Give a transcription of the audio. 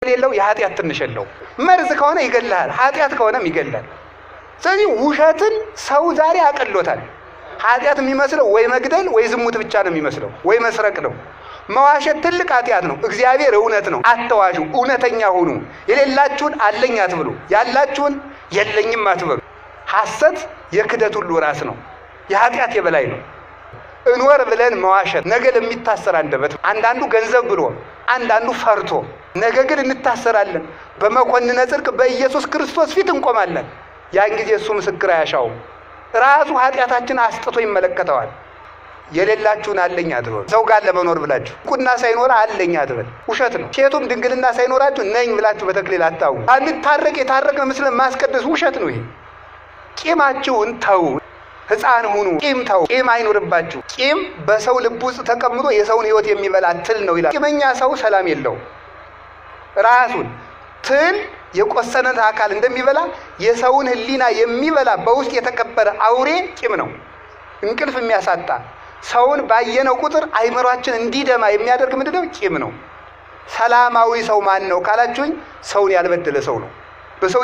የሌለው የኃጢአት ትንሽ የለው። መርዝ ከሆነ ይገላል፣ ኃጢአት ከሆነም ይገላል። ስለዚህ ውሸትን ሰው ዛሬ አቀሎታል። ኃጢአት የሚመስለው ወይ መግደል ወይ ዝሙት ብቻ ነው የሚመስለው፣ ወይ መስረቅ ነው። መዋሸት ትልቅ ኃጢአት ነው። እግዚአብሔር እውነት ነው፣ አትዋሹ፣ እውነተኛ ሁኑ፣ የሌላችሁን አለኝ አትብሉ፣ ያላችሁን የለኝም አትበሉ። ሐሰት የክደት ሁሉ ራስ ነው፣ የኃጢአት የበላይ ነው። እንወር ብለን መዋሸት ነገ ለሚታሰር አንደበት፣ አንዳንዱ ገንዘብ ብሎ አንዳንዱ ፈርቶ፣ ነገ ግን እንታሰራለን። በመኮንነ ጽድቅ በኢየሱስ ክርስቶስ ፊት እንቆማለን። ያን ጊዜ እሱ ምስክር አያሻውም። ራሱ ኃጢአታችን አስጥቶ ይመለከተዋል። የሌላችሁን አለኝ አትበሉ። ሰው ጋር ለመኖር ብላችሁ ቁና ሳይኖር አለኝ አትበል፣ ውሸት ነው። ሴቱም ድንግልና ሳይኖራችሁ ነኝ ብላችሁ በተክሊል አታው። አንታረቅ የታረቅን ምስለን ማስቀደስ ውሸት ነው። ይሄ ቂማችሁን ተው፣ ሕፃን ሁኑ፣ ቂም ተው፣ ቂም አይኖርባችሁ። ቂም በሰው ልብ ውስጥ ተቀምጦ የሰውን ሕይወት የሚበላ ትል ነው ይላል። ቂመኛ ሰው ሰላም የለው። ራሱን ትል የቆሰነት አካል እንደሚበላ የሰውን ሕሊና የሚበላ በውስጥ የተቀበረ አውሬ ቂም ነው። እንቅልፍ የሚያሳጣ ሰውን ባየነው ቁጥር አይምሯችን እንዲደማ የሚያደርግ ምንድነው? ቂም ነው። ሰላማዊ ሰው ማን ነው ካላችሁኝ፣ ሰውን ያልበደለ ሰው ነው።